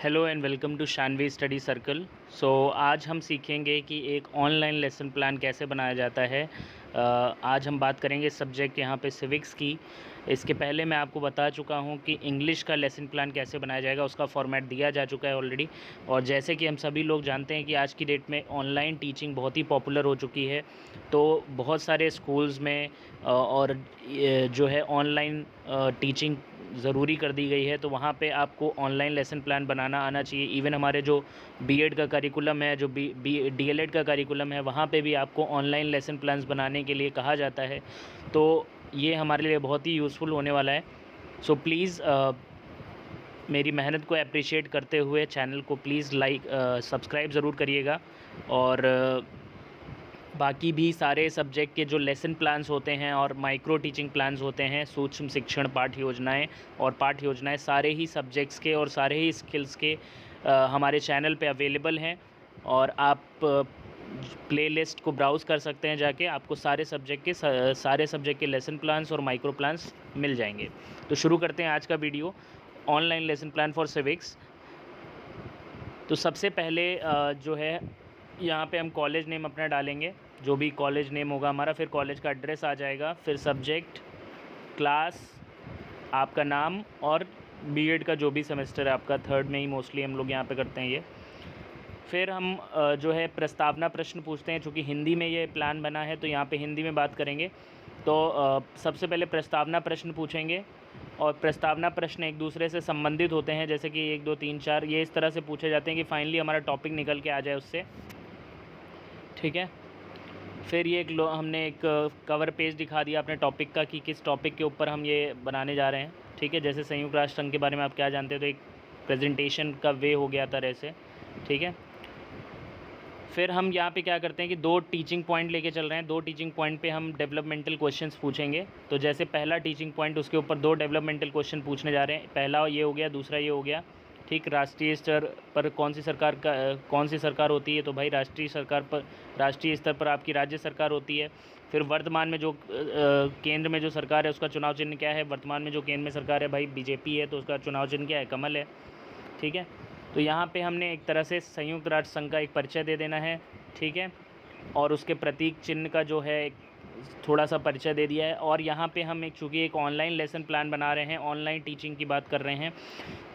Hello and welcome to Shanvi study circle. आज हम सीखेंगे कि एक ऑनलाइन लेसन प्लान कैसे बनाया जाता है। आज हम बात करेंगे सब्जेक्ट यहाँ पे सिविक्स की। इसके पहले मैं आपको बता चुका हूँ कि इंग्लिश का लेसन प्लान कैसे बनाया जाएगा, उसका फॉर्मेट दिया जा चुका है ऑलरेडी। और जैसे कि हम सभी लोग जानते हैं कि आज की डेट में ऑनलाइन टीचिंग बहुत ही पॉपुलर हो चुकी है, तो बहुत सारे स्कूल्स में और जो है ऑनलाइन टीचिंग ज़रूरी कर दी गई है, तो वहाँ पे आपको ऑनलाइन लेसन प्लान बनाना आना चाहिए। इवन हमारे जो बीएड का करिकुलम है, जो डीएलएड का करिकुलम है, वहाँ पे भी आपको ऑनलाइन लेसन प्लान्स बनाने के लिए कहा जाता है। तो ये हमारे लिए बहुत ही यूज़फुल होने वाला है। सो प्लीज़ मेरी मेहनत को अप्रिशिएट करते हुए चैनल को प्लीज़ सब्सक्राइब ज़रूर करिएगा। और बाकी भी सारे सब्जेक्ट के जो लेसन प्लान्स होते हैं और माइक्रो टीचिंग प्लान्स होते हैं, सूक्ष्म शिक्षण पाठ्य योजनाएँ और पाठ्य योजनाएँ, सारे ही सब्जेक्ट्स के और सारे ही स्किल्स के हमारे चैनल पे अवेलेबल हैं। और आप प्लेलिस्ट को ब्राउज़ कर सकते हैं जाके, आपको सारे सब्जेक्ट के लेसन प्लान्स और माइक्रो प्लान्स मिल जाएंगे। तो शुरू करते हैं आज का video, online lesson plan for civics. तो सबसे पहले जो है यहाँ पे हम कॉलेज नेम अपना डालेंगे, जो भी कॉलेज नेम होगा हमारा, फिर कॉलेज का एड्रेस आ जाएगा, फिर सब्जेक्ट, क्लास, आपका नाम और बीएड का जो भी सेमेस्टर है आपका, थर्ड में ही मोस्टली हम लोग यहाँ पे करते हैं ये। फिर हम जो है प्रस्तावना प्रश्न पूछते हैं, चूँकि हिंदी में ये प्लान बना है तो यहाँ पे हिंदी में बात करेंगे। तो सबसे पहले प्रस्तावना प्रश्न पूछेंगे, और प्रस्तावना प्रश्न एक दूसरे से संबंधित होते हैं, जैसे कि 1 2 3 4 ये इस तरह से पूछे जाते हैं कि फाइनली हमारा टॉपिक निकल के आ जाए उससे, ठीक है। फिर ये हमने एक कवर पेज दिखा दिया अपने टॉपिक का कि किस टॉपिक के ऊपर हम ये बनाने जा रहे हैं, ठीक है। जैसे संयुक्त राष्ट्र संघ के बारे में आप क्या जानते हैं, तो एक प्रेजेंटेशन का वे हो गया तरह से, ठीक है। फिर हम यहाँ पे क्या करते हैं कि 2 टीचिंग पॉइंट लेके चल रहे हैं। 2 टीचिंग पॉइंट पे हम डेवलपमेंटल क्वेश्चंस पूछेंगे। तो जैसे पहला टीचिंग पॉइंट, उसके ऊपर 2 डेवलपमेंटल क्वेश्चन पूछने जा रहे हैं। पहला ये हो गया, दूसरा ये हो गया, ठीक। राष्ट्रीय स्तर पर कौन सी सरकार होती है, तो भाई राष्ट्रीय स्तर पर आपकी राज्य सरकार होती है। फिर वर्तमान में जो केंद्र में जो सरकार है उसका चुनाव चिन्ह क्या है। वर्तमान में जो केंद्र में सरकार है भाई बीजेपी है, तो उसका चुनाव चिन्ह क्या है, कमल है, ठीक है। तो यहाँ पे हमने एक तरह से संयुक्त राष्ट्र संघ का एक परिचय दे देना है, ठीक है, और उसके प्रतीक चिन्ह का जो है थोड़ा सा परिचय दे दिया है। और यहाँ पे हम चूँकि एक ऑनलाइन लेसन प्लान बना रहे हैं, ऑनलाइन टीचिंग की बात कर रहे हैं,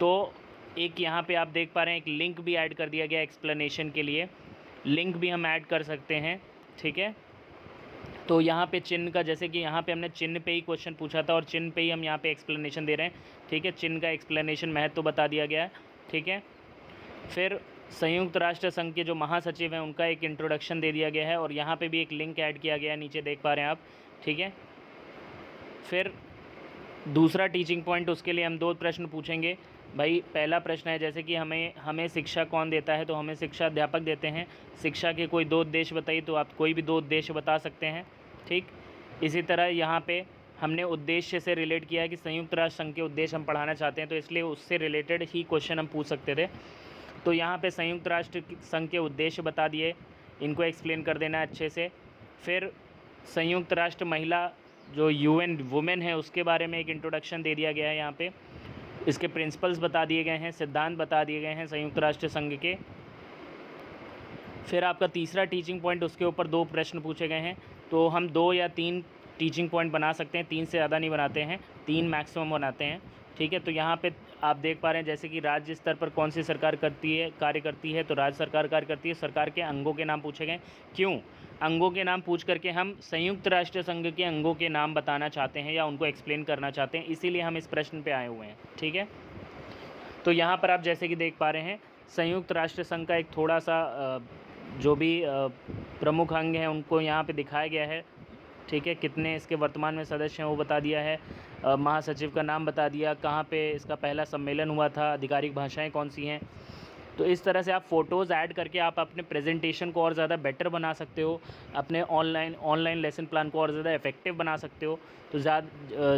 तो एक यहाँ पे आप देख पा रहे हैं एक लिंक भी ऐड कर दिया गया एक्सप्लेनेशन के लिए। लिंक भी हम ऐड कर सकते हैं, ठीक है। तो यहाँ पे चिन्ह का, जैसे कि यहाँ पे हमने चिन्ह पे ही क्वेश्चन पूछा था और चिन्ह पे ही हम यहाँ पे एक्सप्लेनेशन दे रहे हैं, ठीक है। चिन्ह का एक्सप्लेनेशन महत्व तो बता दिया गया है, ठीक है। फिर संयुक्त राष्ट्र संघ के जो महासचिव हैं उनका एक इंट्रोडक्शन दे दिया गया है, और यहाँ पे भी एक लिंक ऐड किया गया है, नीचे देख पा रहे हैं आप, ठीक है। फिर दूसरा टीचिंग पॉइंट, उसके लिए हम 2 प्रश्न पूछेंगे। भाई पहला प्रश्न है, जैसे कि हमें शिक्षा कौन देता है, तो हमें शिक्षा अध्यापक देते हैं। शिक्षा के कोई 2 उद्देश्य बताइए, तो आप कोई भी 2 उद्देश्य बता सकते हैं, ठीक। इसी तरह यहाँ पे हमने उद्देश्य से रिलेट किया है कि संयुक्त राष्ट्र संघ के उद्देश्य हम पढ़ाना चाहते हैं, तो इसलिए उससे रिलेटेड ही क्वेश्चन हम पूछ सकते थे। तो यहाँ पे संयुक्त राष्ट्र संघ के उद्देश्य बता दिए, इनको एक्सप्लेन कर देना है अच्छे से। फिर संयुक्त राष्ट्र महिला जो यूएन वुमेन है उसके बारे में एक इंट्रोडक्शन दे दिया गया है यहाँ पे। इसके प्रिंसिपल्स बता दिए गए हैं, सिद्धांत बता दिए गए हैं संयुक्त राष्ट्र संघ के। फिर आपका तीसरा टीचिंग पॉइंट, उसके ऊपर 2 प्रश्न पूछे गए हैं। तो हम 2 या 3 टीचिंग पॉइंट बना सकते हैं, 3 से ज़्यादा नहीं बनाते हैं, 3 मैक्सिमम बनाते हैं, ठीक है। तो यहाँ पे आप देख पा रहे हैं जैसे कि राज्य स्तर पर कौन सी सरकार कार्य करती है, तो राज्य सरकार कार्य करती है। सरकार के अंगों के नाम पूछे गए। क्यों अंगों के नाम पूछ करके हम संयुक्त राष्ट्र संघ के अंगों के नाम बताना चाहते हैं या उनको एक्सप्लेन करना चाहते हैं, इसीलिए हम इस प्रश्न पे आए हुए हैं, ठीक है। तो यहाँ पर आप जैसे कि देख पा रहे हैं संयुक्त राष्ट्र संघ का एक थोड़ा सा जो भी प्रमुख अंग हैं उनको यहाँ पे दिखाया गया है, ठीक है। कितने इसके वर्तमान में सदस्य हैं वो बता दिया है, महासचिव का नाम बता दिया, कहाँ पे इसका पहला सम्मेलन हुआ था, आधिकारिक भाषाएं कौन सी हैं। तो इस तरह से आप फ़ोटोज़ ऐड करके आप अपने प्रेजेंटेशन को और ज़्यादा बेटर बना सकते हो, अपने ऑनलाइन लेसन प्लान को और ज़्यादा इफेक्टिव बना सकते हो। तो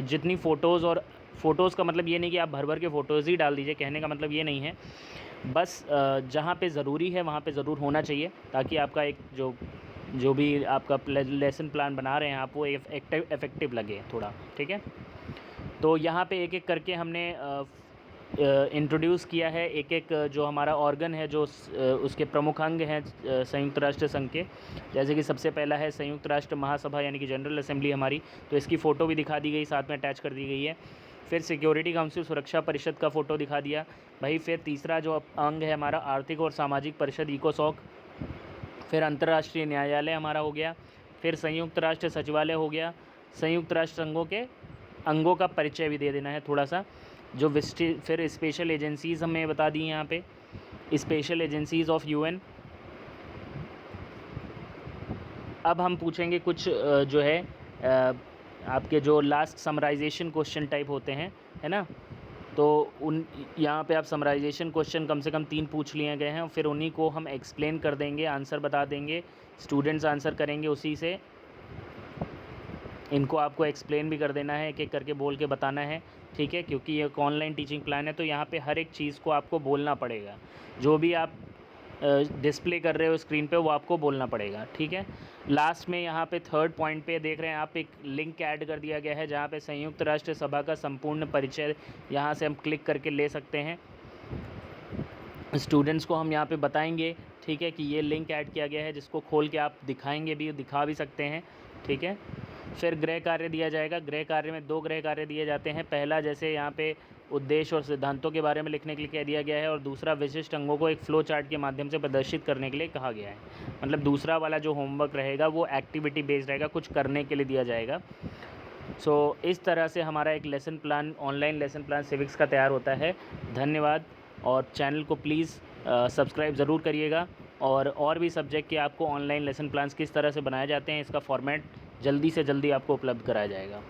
जितनी फ़ोटोज़ का मतलब ये नहीं कि आप भर भर के फ़ोटोज़ ही डाल दीजिए, कहने का मतलब ये नहीं है। बस जहाँ पे ज़रूरी है वहाँ पे ज़रूर होना चाहिए, ताकि आपका एक जो भी आपका लेसन प्लान बना रहे हैं आप, वो इफेक्टिव लगे थोड़ा, ठीक है। तो यहाँ पे एक एक करके हमने इंट्रोड्यूस किया है एक एक जो हमारा ऑर्गन है, जो उसके प्रमुख अंग हैं संयुक्त राष्ट्र संघ के। जैसे कि सबसे पहला है संयुक्त राष्ट्र महासभा यानी कि जनरल असेंबली हमारी, तो इसकी फ़ोटो भी दिखा दी गई, साथ में अटैच कर दी गई है। फिर सिक्योरिटी काउंसिल सुरक्षा परिषद का फ़ोटो दिखा दिया भाई। फिर तीसरा जो अंग है हमारा आर्थिक और सामाजिक परिषद इकोसॉक। फिर अंतर्राष्ट्रीय न्यायालय हमारा हो गया। फिर संयुक्त राष्ट्र सचिवालय हो गया। संयुक्त राष्ट्र संघों के अंगों का परिचय भी दे देना है थोड़ा सा, जो फिर स्पेशल एजेंसीज़ हमें बता दी यहाँ पे, स्पेशल एजेंसीज़ ऑफ यूएन। अब हम पूछेंगे कुछ जो है आपके जो लास्ट समराइजेशन क्वेश्चन टाइप होते हैं, है ना, तो उन यहाँ पे आप समराइजेशन क्वेश्चन कम से कम 3 पूछ लिए गए हैं, फिर उन्हीं को हम एक्सप्लेन कर देंगे, आंसर बता देंगे, स्टूडेंट्स आंसर करेंगे उसी से। इनको आपको एक्सप्लेन भी कर देना है, एक एक करके बोल के बताना है, ठीक है, क्योंकि ये एक ऑनलाइन टीचिंग प्लान है, तो यहाँ पे हर एक चीज़ को आपको बोलना पड़ेगा। जो भी आप डिस्प्ले कर रहे हो स्क्रीन पे वो आपको बोलना पड़ेगा, ठीक है। लास्ट में यहाँ पे 3rd पॉइंट पे देख रहे हैं आप, एक लिंक ऐड कर दिया गया है जहाँ पे संयुक्त राष्ट्र सभा का संपूर्ण परिचय यहाँ से हम क्लिक करके ले सकते हैं। स्टूडेंट्स को हम यहाँ पे बताएंगे, ठीक है, कि ये लिंक ऐड किया गया है, जिसको खोल के आप दिखाएंगे भी, दिखा भी सकते हैं, ठीक है। फिर गृह कार्य दिया जाएगा। गृह कार्य में 2 गृह कार्य दिए जाते हैं। पहला जैसे यहाँ पे उद्देश्य और सिद्धांतों के बारे में लिखने के लिए कह दिया गया है, और दूसरा विशिष्ट अंगों को एक फ्लो चार्ट के माध्यम से प्रदर्शित करने के लिए कहा गया है। मतलब दूसरा वाला जो होमवर्क रहेगा वो एक्टिविटी बेस्ड रहेगा, कुछ करने के लिए दिया जाएगा। सो इस तरह से हमारा एक lesson plan, online lesson plan civics का तैयार होता है। धन्यवाद, और चैनल को प्लीज़ सब्सक्राइब ज़रूर करिएगा, और भी सब्जेक्ट के आपको ऑनलाइन लेसन प्लान्स किस तरह से बनाए जाते हैं, इसका फॉर्मेट जल्दी से जल्दी आपको उपलब्ध कराया जाएगा।